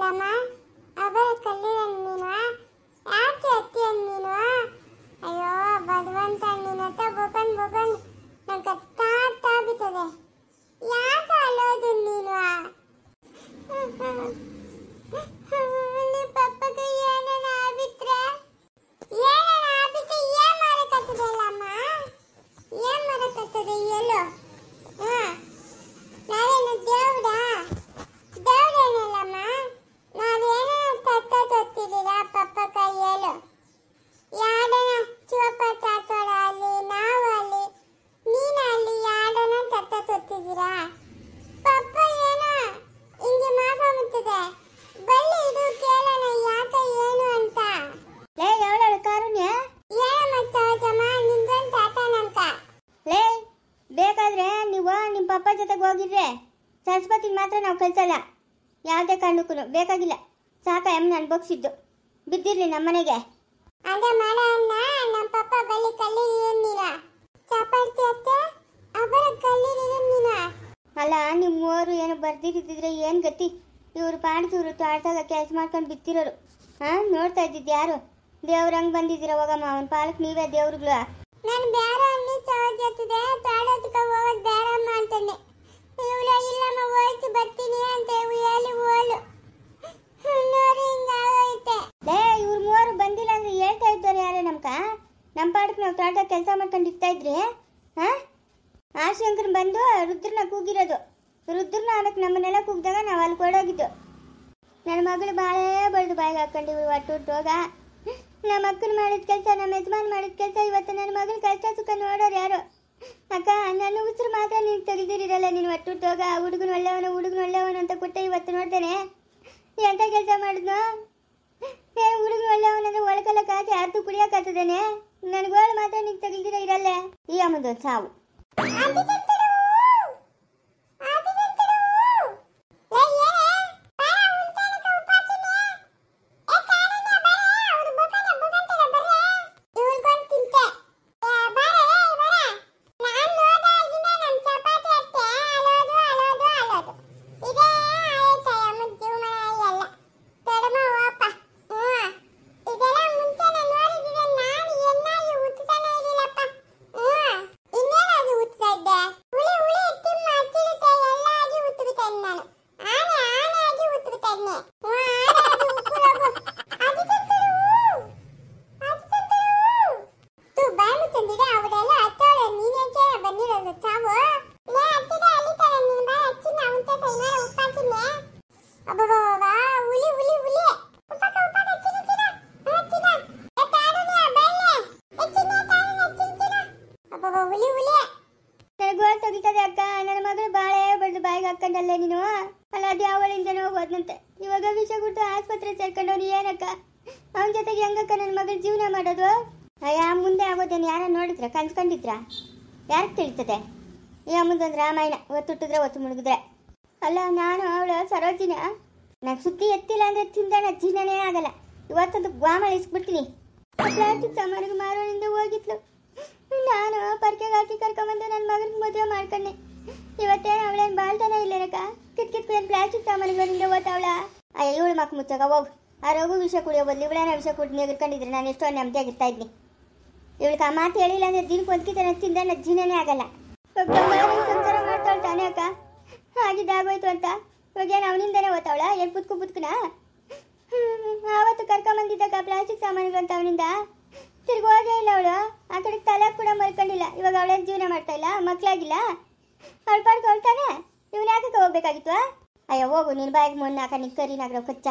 ಲಮ್ಮ ಅವರ ಕಲ್ಲಿನ ನೀನು ಯಾಕೆ ಅತ್ತಿ ನೀನು ಅಯ್ಯೋ ಭಗವಂತ ನಿನ್ನತ್ತ ಬೊಕನ್ ನಂಗೆ ಕತ್ತಾ ಬಿತ್ತದೆ ಯಾಕೆ ಅಲ್ಲೋದು ನೀನು ನಿಮ್ಮ ಪಪ್ಪಗೆ ಏನೇನು ಆಗ್ಬಿಟ್ರೆ ಏನ್ ಮಾಡಕತ್ತದೆ ಅಲ್ಲಮ್ಮ ಏನ್ ಮಾಡಕತ್ತದೆ ಎಲ್ಲೋ ನಾವೇನು ದೇವ್ರೇನಲ್ಲಮ್ಮ ನಾವೇನೋ ತತ್ತಿದ್ದೀರಾ ಪಪ್ಪ ಕೈಯಲು ಯಾಡನ ಚುವಪ್ಪ ತಾತೋಳ ಅಲ್ಲಿ ನಾವು ಅಲ್ಲಿ ನೀನಲ್ಲಿ ಯಾಡನ ತತ್ತಿದ್ದೀರಾ ಪಪ್ಪ ಏನೋ ಹಿಂಗೆ ಮಾತಾಡುತ್ತದೆ ಬಲ್ಲಿ ಇದು ಕೇಳೋಣ ಯಾಕೆ ಏನು ಅಂತ ಲೇ ಯಾವಳ ಕಾರುಣ್ಯ ಏನ ಮಚ್ಚಮ್ಮ ನಿಂದೊಂದು ತಾತನಂತ ಲೇ ಬೇಕಾದ್ರೆ ನೀವು ನಿಮ್ಮ ಪಪ್ಪ ಜೊತೆಗೆ ಹೋಗಿದ್ರೆ ಸರಸ್ವತಿಗೆ ಮಾತ್ರ ನಾವು ಕಳ್ಸಲ್ಲ ಯಾವುದೇ ಕಾರಣಕ್ಕೂ ಬೇಕಾಗಿಲ್ಲ ಸಾಕ ಎಮ್ಮನ ಅನ್ಭೋಗಿಸಿದ್ದು ಬಿದ್ದಿರ್ಲಿ ನಮ್ಮನೆಗೆ ಅದ ಮಾಡ ನಮ್ಮ ಪಪ್ಪ ಬಲ್ಲಿ ಕಲ್ಲಿರಿರು ನೀನ ಚಪಾತಿ ಅತ್ತೆ ಅವರ ಕಲ್ಲಿರಿರು ನೀನ ಅಲ್ಲ ನಿಮ್ಮವರು ಏನು ಬರ್ದಿರಿದ್ರೆ ಏನು ಗತಿ ಇವರು ಪಾಡ್ತಿವ್ರು ತಾಡ್ದಾಗ ಕೆಲಸ ಮಾಡ್ಕೊಂಡು ಬಿತ್ತಿರೋರು ನೋಡ್ತಾ ಇದ್ದಿದ್ದು ಯಾರು ದೇವ್ರಂಗೆ ಬಂದಿದ್ದೀರ ಹೋಗಮ್ಮ ಅವನ ಪಾಲಕ್ ನೀವೇ ದೇವ್ರುಗಳು ನಾನು ಬೇರೆ ಅಲ್ಲಿ ಚವಜತ್ತಿದೆ ತಾಡೋದಕ್ಕೆ ಹೋಗೋದು ಬೇರಮ್ಮ ಅಂತಂದೆ ಇವಳ ಇಲ್ಲಮ್ಮ ಹೋಯ್ತು ಬರ್ತೀನಿ ಅಂತ ಹೇಳಿ ಹೋಲು ನೋಡಿ ಹಿಂಗಾಗೈತೆ ಲೇ ಇವ್ರು ಮೂವರು ಬಂದಿಲ್ಲ ಅಂದ್ರೆ ಹೇಳ್ತಾ ಇದ್ದಾರೆ ಯಾರೇ ನಮ್ಮ ಪಾಡಕ್ಕೆ ನಾವು ತಾಡ್ದಾಗ ಕೆಲಸ ಮಾಡ್ಕೊಂಡು ಇರ್ತಾ ಇದ್ರಿ ಆಶಂಕರ್ ಬಂದು ರುದ್ರನ ಕೂಗಿರೋದು ರುದ್ರನ ಅದಕ್ಕೆ ನಮ್ಮನ್ನೆಲ್ಲ ಕೂಗಿದಾಗ ನಾವು ಅಲ್ಲಿ ಕೊಡೋಗಿದ್ದು ನನ್ನ ಮಗಳು ಬಾಳೇ ಬಳ್ದು ಬಾಯಿಗೆ ಹಾಕೊಂಡಿವಿ ಒಟ್ಟುಟ್ಟೋಗ ನಮ್ಮ ಅಕ್ಕನ ಮಾಡಿದ ಕೆಲಸ ನಮ್ಮ ಯಜಮಾನ್ ಮಾಡಿದ ಕೆಲಸ ಇವತ್ತು ನನ್ನ ಮಗಳ ಕಷ್ಟ ಸುಖ ನೋಡೋರು ಯಾರು ಅಕ್ಕ ನನ್ನ ಉಸಿರು ಮಾತ್ರ ನೀನು ತೆಗೆದಿರಲ್ಲ ನೀನು ಒಟ್ಟುಟ್ಟೋಗ ಹುಡುಗನ ಒಳ್ಳೆಯವನು ಅಂತ ಕೊಟ್ಟೆ ಇವತ್ತು ನೋಡ್ತೇನೆ ಎಂಥ ಕೆಲಸ ಮಾಡಿದ್ನು ಹುಡುಗನ ಒಳ್ಳೆಯವನಂದ್ರೆ ಒಳಕಲ್ಲ ಕಾಚಿ ಅರ್ಧ ಕುಡಿಯೋಕ್ಕಾಗ್ತದೇನೆ ನನಗೋಳು ಮಾತ್ರ ನೀನು ತೆಗೆದಿರ ಇರಲ್ಲ ಈ ಅಮ್ಮದೊಂದು ಸಾವು ಹಾಕೊಂಡಲ್ಲೇ ನೀನು ಅಲ್ಲ ಅದು ಯಾವಳಿಂದನೋ ಹೋದ್ನಂತೆ ಇವಾಗ ವಿಷ ಕೊಟ್ಟು ಆಸ್ಪತ್ರೆ ಸೇರ್ಕೊಂಡವ್ನು ಏನಕ್ಕ ಅವನ ಜೊತೆಗೆ ಹೆಂಗಕ್ಕ ನನ್ನ ಮಗಳ ಜೀವನ ಮಾಡೋದು ಅಯ್ಯ ಮುಂದೆ ಆಗೋದೇನು ಯಾರ ನೋಡಿದ್ರ ಕನ್ಸ್ಕೊಂಡಿದ್ರ ಯಾರಿಗೆ ತಿಳಿತದೆ ಈ ಅಮ್ಮದೊಂದು ರಾಮಾಯಣ ಒತ್ತುಟ್ಟಿದ್ರೆ ಒತ್ತು ಮುಳುಗಿದ್ರೆ ಅಲ್ಲ ನಾನು ಅವಳು ಸರೋಜಿನ ನಾನು ಸುದ್ದಿ ಎತ್ತಿಲ್ಲ ಅಂದ್ರೆ ತಿಂದಾಣ ಜೀವನನೇ ಆಗಲ್ಲ ಇವತ್ತೊಂದು ಗ್ವಾಮಳ ಇಸ್ಬಿಡ್ತೀನಿ ಪ್ಲಾಸ್ಟಿಕ್ ಸಾಮಾನಿಗೆ ಮಾರೋನಿಂದ ಹೋಗಿದ್ಲು ನಾನು ಪರ್ಕೆಗೆ ಹಾಕಿ ಕರ್ಕೊಂಬಂದು ನನ್ನ ಮಗನಿಗೆ ಮದುವೆ ಮಾಡ್ಕೊಂಡೆ ಇವತ್ತೇನು ಅವಳೇನು ಬಾಳ್ತಾನೆ ಇಲ್ಲೇನಕ್ಕ ಕಿತ್ಕಿತ್ಕು ಏನು ಪ್ಲಾಸ್ಟಿಕ್ ಸಾಮಾನುಗಳಿಂದ ಓದ್ತಾವಳ ಅಯ್ಯ ಇವಳು ಮಕ್ಕ ಮುಚ್ಚಾಗ ಹೋಗು ಆ ರಘು ವಿಷ ಕುಡಿಯೋ ಬದಲು ಇವಳೇನ ವಿಷ ಕುಡಿದು ಎಗರ್ಕೊಂಡಿದ್ರೆ ನಾನು ಎಷ್ಟೋ ನೆಮ್ಮದಿಯಾಗಿರ್ತಾ ಇದ್ನಿ ಇವಳಿಗೆ ಆ ಮಾತು ಹೇಳಿಲ್ಲ ಅಂದ್ರೆ ದಿನಕ್ಕೆ ಒಂದ್ಕಿತ ತಿಂದ ನನ್ನ ಜೀವನನೇ ಆಗಲ್ಲ ಸಂಸಾರ ಮಾಡ್ತಾವಳ ತಾನೇ ಅಕ್ಕ ಆಗಿದ್ದಾಗೋಯ್ತು ಅಂತ ಇವಾಗೇನು ಅವನಿಂದನೇ ಓದ್ತಾವಳ ಏನು ಪುತ್ಕನ ಆವತ್ತು ಕರ್ಕೊಂಬಂದಿದ್ದಾಗ ಪ್ಲಾಸ್ಟಿಕ್ ಸಾಮಾನುಗಳು ಅಂತ ಅವನಿಂದ ತಿರ್ಗಿ ಹೋಗೇ ಇಲ್ಲ ಅವಳು ಆ ಕಡೆ ತಲೆ ಕೂಡ ಮಲ್ಕೊಂಡಿಲ್ಲ ಇವಾಗ ಅವಳೇನು ಜೀವನ ಮಾಡ್ತಾ ಇಲ್ಲ ಮಕ್ಕಳಾಗಿಲ್ಲ ಅವಳು ಪಾಡ್ಗೆ ಹೊಳ್ತಾನೆ ಇವನು ಯಾಕೆ ಹೋಗ್ಬೇಕಾಗಿತ್ತು ಅಯ್ಯೋ ಹೋಗು ನಿನ್ನ ಬಾಯಿಗೆ ಮೊನ್ನೆ ಹಾಕ ನಿನ್ ಕರಿ ನಾಗ್ರವ್ ಕಚ್ಚ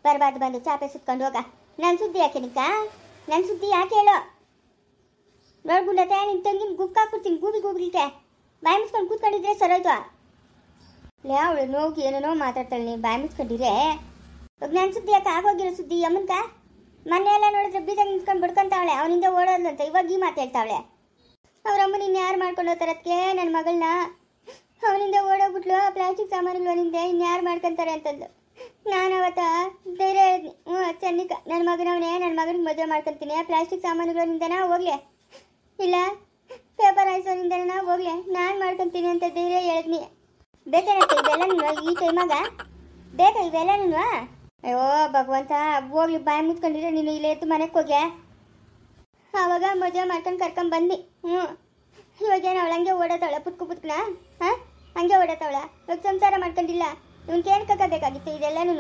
ಬರಬಾರ್ದು ಬಂದು ಚಾಪೆ ಸುತ್ಕೊಂಡು ಹೋಗ ನನ್ನ ಸುದ್ದಿ ಯಾಕೆ ನಿಕ್ಕ ನನ್ನ ಸುದ್ದಿ ಯಾಕೆ ಹೇಳು ನೋಡ್ಬಿಡತ್ತೆ ನಿನ್ನ ತಂಗಿನ ಗುಕ್ಕಾಕ್ಬಿಡ್ತೀನಿ ಗೂಬಿಗೆ ಬಾಯಿ ಮುಚ್ಕೊಂಡು ಕೂತ್ಕೊಂಡಿದ್ರೆ ಸರೋಯ್ತು ಲೇ ಅವಳು ನೋಗಿ ಏನೇನೋ ಮಾತಾಡ್ತಾಳೆ ನೀನು ಬಾಯಿ ಮುಚ್ಕೊಂಡಿದ್ರೆ ಇವಾಗ ನನ್ನ ಸುದ್ದಿ ಯಾಕೆ ಆಗೋಗಿರೋ ಸುದ್ದಿ ಅಮ್ಮನ್ಕ ಮೊನ್ನೆ ಎಲ್ಲ ನೋಡಿದ್ರೆ ಬೀಜ ನಿಂತ್ಕೊಂಡು ಬಿಡ್ಕೊಂತಾವಳೆ ಅವನಿಂದ ಓಡೋದ್ಲಂತ ಇವಾಗ ಈ ಮಾತು ಹೇಳ್ತಾವಳೆ ಅವ್ರಮ್ಮನ ಇನ್ಯಾರು ಮಾಡ್ಕೊಂಡು ಹೋಗ್ತಾರದಕ್ಕೆ ನನ್ನ ಮಗಳನ್ನ ಅವನಿಂದ ಓಡೋಗ್ಬಿಟ್ಲು ಪ್ಲಾಸ್ಟಿಕ್ ಸಾಮಾನುಗಳು ಅವನಿಂದ ಇನ್ಯಾರು ಮಾಡ್ಕೊತಾರೆ ಅಂತಂದು ನಾನು ಅವತ್ತ ಧೈರ್ಯ ಹೇಳಿದ್ನಿ ಚಂದಿಕ ನನ್ನ ಮಗನಿಗೆ ಮದುವೆ ಮಾಡ್ಕೊತೀನಿ ಪ್ಲಾಸ್ಟಿಕ್ ಸಾಮಾನುಗಳಿಂದನ ಹೋಗ್ಲಿ ಇಲ್ಲ ಪೇಪರ್ ಹಾಯಿಸೋನಿಂದನ ಹೋಗ್ಲಿ ನಾನು ಮಾಡ್ಕೊತೀನಿ ಅಂತ ಧೈರ್ಯ ಹೇಳಿದ್ನಿ ಬೇಕಾರತ್ತೆ ಇವೆಲ್ಲ ಈ ಟೈಮಾಗ ಬೇಕಾ ಇವೆಲ್ಲ ಅಯ್ಯೋ ಭಗವಂತ, ಹೋಗ್ಲಿ ಬಾಯಿ ಮುಚ್ಕೊಂಡಿದ್ರೆ ನೀನು ಇಲ್ಲೇ ಎತ್ತು ಮನೆಗೆ ಹೋಗ್ಯಾ. ಆವಾಗ ಮದುವೆ ಮಾಡ್ಕೊಂಡು ಕರ್ಕೊಂಡ್ ಬಂದು ಇವಾಗೇನು ಅವಳು ಹಂಗೆ ಓಡಾತಾವಳ ಪುಟ್ಕನ ಹಾಂ, ಹಂಗೆ ಓಡಾತಾವಳ. ಇವಾಗ ಸಂಸಾರ ಮಾಡ್ಕೊಂಡಿಲ್ಲ. ಇವನ್ಕೇನು ಬೇಕಾಗಿತ್ತು ಇದೆಲ್ಲನೂ?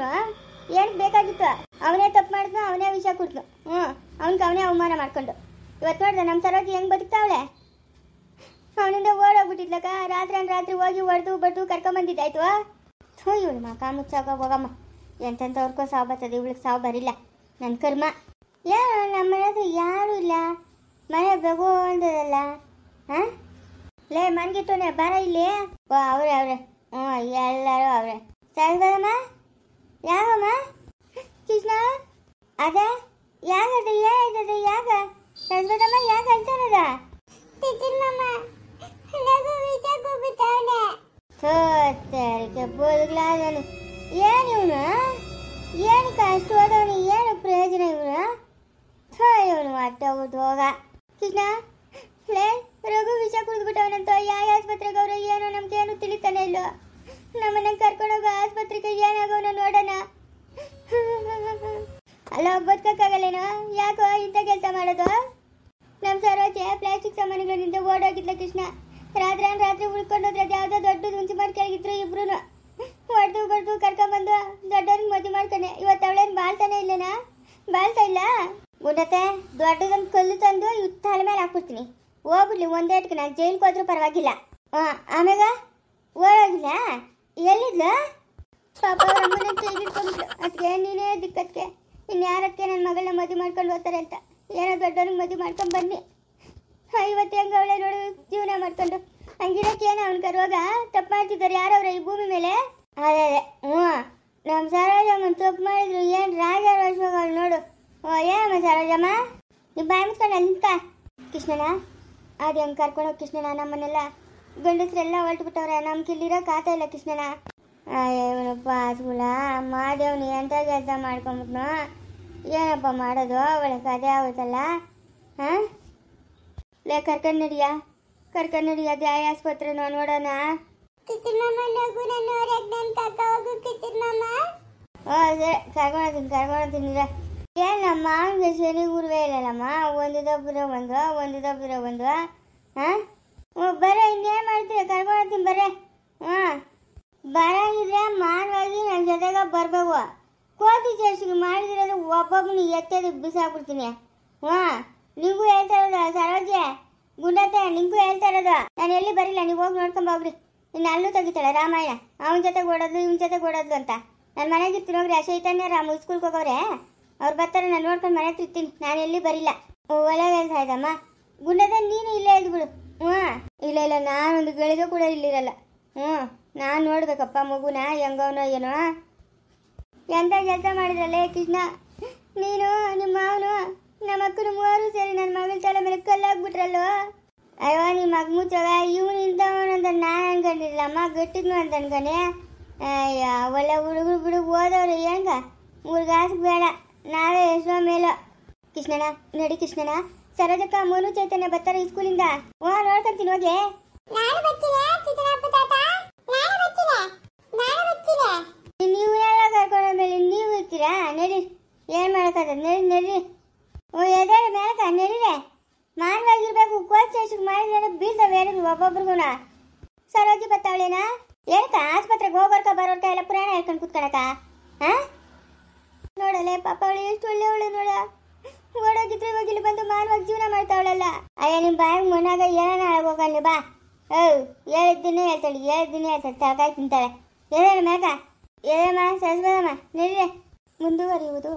ಏನಕ್ಕೆ ಬೇಕಾಗಿತ್ತು? ಅವನೇ ತಪ್ಪು ಮಾಡಿದ್ನು, ಅವನೇ ವಿಷ ಕುಡ್ದು ಅವನೇ ಅವಮಾನ ಮಾಡ್ಕೊಂಡು. ಇವತ್ತು ನೋಡ್ದೆ ನಮ್ಮ ಸರೋಜಿ ಹೆಂಗೆ ಬದುಕ್ತಾವಳೆ. ಅವನಿಂದ ಓಡೋಗ್ಬಿಟ್ಟಿದ್ಲಕ್ಕ. ರಾತ್ರಿ ಹೋಗಿ ಹೊಡೆದು ಬಡ್ದು ಕರ್ಕೊಂಬಂದಿದ್ದಾಯ್ತು. ಥೂ ಇವಳು ಮಕ ಮುಚ್ಚಾಕ ಹೋಗಮ್ಮ. ಎಂತೆಂಥವ್ರಿಗೋ ಸಾವು ಬರ್ತದೆ, ಇವಳಿಗೆ ಸಾವು ಬರಿಲ್ಲ. ನನ್ನ ಕರ್ಮ. ಯಾರು ನಮ್ಮ ಮನೆ ಹತ್ರ ಯಾರೂ ಇಲ್ಲ. ಮನೆ ಬೆಗೋ ಅಂದದಲ್ಲ. ಹಾಂ ಲೇ ಮನ್ಗಿಟ್ಟೋನೆ ಬರ ಇಲ್ಲಿ. ಓ ಅವ್ರೆ ಹ್ಞೂ ಎಲ್ಲರೂ ಅವ್ರೆ. ಸರಿಬರಮ್ಮ. ಯಾವಮ್ಮ ಕೃಷ್ಣ? ಅದ ಯಾಕದ ಏನಾಯ್ತದ? ಯಾಕ ಸರಿಬರಮ್ಮ? ಯಾಕೆ ಅಳ್ತಾರದ? ಸೋತರಿಗೆ ಬೋದ್ಲಾದನು. ಏನು ಇವನು? ಏನಕ್ಕೆ ಅಷ್ಟು ಹೋದವನು? ಏನು ಪ್ರಯೋಜನ ಇವನು? ಇವನು ಅಟ್ಟ ಹೋಗ. ಕೃಷ್ಣ ಲೇ ರಘು ವಿಷ ಕುಡಿದ್ಬಿಟ್ಟವನಂತ. ಯಾವ ಆಸ್ಪತ್ರೆಗೆ ಅವ್ರು ಏನೋ ನಮ್ಗೇನು ತಿಳಿತಾನೆ ಇಲ್ಲ. ನಮ್ಮನ್ನ ಕರ್ಕೊಂಡೋಗ ಆಸ್ಪತ್ರೆಗೆ ಏನಾಗೋನ ನೋಡೋಣ. ಅಲ್ಲ ಬದುಕಕ್ಕಾಗಲ್ಲೇನೋ? ಯಾಕೋ ಇಂಥ ಕೆಲಸ ಮಾಡೋದು? ನಮ್ಮ ಸರೋಜೆ ಪ್ಲಾಸ್ಟಿಕ್ ಸಾಮಾನುಗಳಿಂದ ಓಡೋಗಿದ್ಲ ಕೃಷ್ಣ. ರಾತ್ರಿ ಉಳ್ಕೊಂಡೋದ್ರೆ ಅದು ಯಾವುದೋ ದೊಡ್ಡದು ಹುಂಚಿ ಮಾಡಿ ಕೆಳಗಿದ್ರು. ಇಬ್ರು ಹೊಡೆದು ಬಡ್ದು ಕರ್ಕೊಂಬಂದು ದೊಡ್ಡವ್ರಿಗೆ ಮದುವೆ ಮಾಡ್ತಾನೆ. ಇವತ್ತು ಅವಳೇನು ಬಾಳ್ತಾನೆ ಇಲ್ಲನಾ? ಬಾಳ್ತಾ ಇಲ್ಲ. ಗುಂಡತ್ತೆ ದೊಡ್ಡದೊಂದು ಕಲ್ಲು ತಂದು ತಲೆ ಮೇಲೆ ಹಾಕ್ಬಿಡ್ತೀನಿ. ಹೋಗ್ಬಿಡ್ಲಿ ಒಂದೇಟ್ಗೆ. ನಾನು ಜೈಲ್ಗೆ ಹೋದ್ರೂ ಪರವಾಗಿಲ್ಲ. ಆಮೇಗ ಓಡೋಗಿಲ್ಲ. ಎಲ್ಲಿದ್ಲು? ಪಾಪ ಅವ್ರ ಅಮ್ಮನ ಕೈಗಿಟ್ಕೊಂಡ್ಬಿಟ್ಲು. ಅದಕ್ಕೆ ನೀನೇ ದಿಕ್ಕತ್ಗೆ ಇನ್ಯಾರಕ್ಕೆ ನನ್ನ ಮಗಳನ್ನ ಮದುವೆ ಮಾಡ್ಕೊಂಡು ಹೋಗ್ತಾರೆ ಅಂತ ಏನೋ ದೊಡ್ಡವ್ರಿಗೆ ಮದುವೆ ಮಾಡ್ಕೊಂಡು ಬನ್ನಿ. ಇವತ್ತು ಹೆಂಗೆ ಅವಳೆ ನೋಡು ಜೀವನ ಮಾಡ್ಕೊಂಡು. ಹಂಗಿರೋಕ್ಕೇನು ಅವ್ನ ಕರುವಾಗ ತಪ್ಪು ಮಾಡ್ತಿದ್ದಾರೆ ಯಾರವ್ರ ಈ ಭೂಮಿ ಮೇಲೆ? ಅದೇ ಹ್ಞೂ ನಮ್ಮ ಸರೋಜಮ್ಮ ತಪ್ಪು ಮಾಡಿದ್ರು. ಏನು ರಾಜ ರೋಷವಾಗ ಅವಳು ನೋಡು. ಏನಮ್ಮ ಸರೋಜಮ್ಮ ನೀವು ಬಾಯಿ ಮುಚ್ಕೊಂಡು ಅಲ್ಲಿ ನಿಂತ. ಕೃಷ್ಣನ ಅದು ಹೆಂಗೆ ಕರ್ಕೊಂಡೋಗಿ ಕೃಷ್ಣನ. ನಮ್ಮನ್ನೆಲ್ಲ ಗಂಡಸ್ರೆಲ್ಲ ಹೊರಟುಬಿಟ್ಟವ್ರೆ. ನಮ್ಗೆ ಇಲ್ಲಿರೋಕೆ ಆಗ್ತಾ ಇಲ್ಲ ಕೃಷ್ಣನ. ಇವನಪ್ಪ ಹಸ್ಗುಳ ಮಾದೇವ್ನು ಎಂಥ ಕೆಲಸ ಮಾಡ್ಕೊಂಬಿಟ್ನು. ಏನಪ್ಪ ಮಾಡೋದು? ಅವಳ ಕದೆ ಆಗುತ್ತಲ್ಲ. ಹಾಂ ಲೇ ಕರ್ಕೊಂಡು ನಡಿಯ ದ್ಯಾಯ ಆಸ್ಪತ್ರೆ ನೋಡೋಣ. ಸರಿ ಕರ್ಕೊಂಡೋಗ್ತೀನಿ. ಏನು ನಮ್ಮ ಮಾವನಿಗೆ ಶನಿ ಗುರುವೇ ಇಲ್ಲಲ್ಲಮ್ಮ. ಒಂದು ದಬ್ಬಿರೋ ಒಂದು ಹಾಂ ಬರೋ. ಇನ್ನೇನು ಮಾಡ್ತೀರ? ಕರ್ಕೊಂಡೋಗ್ತೀನಿ ಬರ್ರೆ. ಹಾಂ ಬರಂಗಿದ್ರೆ ಮಾನವಾಗಿ ನನ್ನ ಜೊತೆಗೆ ಬರಬೇಕು. ಕೋತಿ ಚರ್ಚಿಗೆ ಮಾಡಿದಿರೋದು ಒಬ್ಬೊಬ್ಬನು ಎತ್ತೋದು ಬಿಸಾಕ್ಬಿಡ್ತೀನಿ. ನಿಂಗೂ ಹೇಳ್ತಾ ಇರೋದು ಸರೋಜೆ, ಗುಂಡತ್ತೆ ನಿಂಗೂ ಹೇಳ್ತಾ ಇರೋದು. ನಾನು ಎಲ್ಲಿ ಬರಿಲ್ಲ, ನೀವು ಹೋಗಿ ನೋಡ್ಕೊಂಬೋಗ್ರಿ. ಇನ್ನು ಅಲ್ಲೂ ತೆಗಿತಾಳೆ ರಾಮಾಯಣ. ಅವನ ಜೊತೆಗೆ ಓಡೋದು ಇವನ ಜೊತೆಗೆ ಓಡೋದು ಅಂತ. ನಾನು ಮನೆಗೆ ಇರ್ತೀನಿ ಹೋಗ್ರಿ. ಚೈತನ್ಯ ರಾಮು ಸ್ಕೂಲ್ಗೆ ಹೋಗೋರೆ ಅವ್ರು ಬರ್ತಾರೆ. ನಾನು ನೋಡ್ಕೊಂಡು ಮನೆ ತಿರ್ತೀನಿ. ನಾನು ಎಲ್ಲಿ ಬರಿಲ್ಲ. ಒಳಗೆ ಹೇಳ್ತಾ ಇದ್ದಮ್ಮ. ಗುಂಡತ್ತೆ ನೀನು ಇಲ್ಲೇ ಇದ್ಬಿಡು. ಇಲ್ಲ ನಾನೊಂದು ಗಳಿಗೆ ಕೂಡ ಇಲ್ಲಿರಲ್ಲ. ನಾನು ನೋಡ್ಬೇಕಪ್ಪ ಮಗುನ ಹೆಂಗವನೋ ಏನೋ. ಎಂಥ ಕೆಲಸ ಮಾಡಿದ್ರಲ್ಲೇ ಕೃಷ್ಣ ನೀನು ನಿಮ್ಮ ಮಾವನು ನಮ್ಮ ಅಕ್ಕನ ಮೂವರು ಸೇರಿ ನನ್ನ ಮಗಳ ತಲೆ ಮೇಲೆ ಕಲ್ಲಾಗ್ಬಿಟ್ರಲ್ವ. ಅಯ್ಯೋ ನಿಮ್ಮ ಮಗ ಮುಚ್ಚೋಗ ಇವನು ಇಂಥವನಂತ ನಾನು ಅನ್ಕೊಂಡಿರ್ಲಮ್ಮ. ಗಟ್ಟಿದ್ನು ಅಂತ ಅನ್ಕೊಂಡೆ. ಅಯ್ಯ ಒಳ್ಳೆ ಹುಡುಗರು ಬಿಡು ಓದವ್ರು ಹೆಂಗ 3 ಕಾಸು ಬೇಡ. ನಾವೇ ಎಷ್ಟೋ ಮೇಲೋ. ಕೃಷ್ಣನ ನಡಿ ಕೃಷ್ಣನ. ಸರೋಜಕ್ಕ ಮನು ಚೈತನ್ಯ ಬರ್ತಾರೆ ಈ ಸ್ಕೂಲಿಂದ. ನೋಡ್ಕೊಂತೀನಿ ಹೋಗಿ. ನೀವು ಎಲ್ಲ ಕರ್ಕೊಂಡ ಮೇಲೆ ನೀವು ಇರ್ತೀರಾ? ನಡಿ. ಏನು ಮಾಡೋಕ್ಕದ? ನಡಿ. ಎದಾರ ಮೇಲಕ ನಡಿರೆ. ಮಾನವಾಗಿರ್ಬೇಕು. ಕೋಚ್ ಚೇಸಿಗೆ ಮಾಡಿದ್ರೆ ಬೀಳ್ತಾವೆ ಹೇಳಿದ್ವಿ ಒಬ್ಬೊಬ್ರಿಗೂನ. ಸರೋಜಿ ಬರ್ತಾವಳೇನಾ? ಏನಕ್ಕ ಆಸ್ಪತ್ರೆಗೆ ಹೋಗೋರ್ಕ ಬರೋರ್ಕ ಎಲ್ಲ ಪುರಾಣ ಹೇಳ್ಕೊಂಡು ಕುತ್ಕೊಳಕ? ಹಾಂ ನೋಡಲೆ ಪಾಪ ಅವಳು ಎಷ್ಟು ಒಳ್ಳೆಯವಳು ನೋಡ. ಓಡೋಗಿದ್ರೆ ಇವಾಗ ಇಲ್ಲಿ ಬಂದು ಮಾನವಾಗಿ ಜೀವನ ಮಾಡ್ತಾವಳಲ್ಲ. ಅಯ್ಯ ನಿಮ್ಮ ಬಾಯಿಗೆ ಮೊನ್ನಾಗ ಏನಾನ ಹೋಗಲ್ಲ ಬಾ. ಹೇಳಿದ್ದೀನಿ ಹೇಳ್ತಾಳೆ ತರಕಾರಿ ತಿಂತಾಳೆ. ಎದೇಳ ಮೇಕ ಎದೇಮ್ಮ ಸರಿಸ್ಬೇಡಮ್ಮ. ನಡಿರೆ ಮುಂದುವರಿಯುವುದು.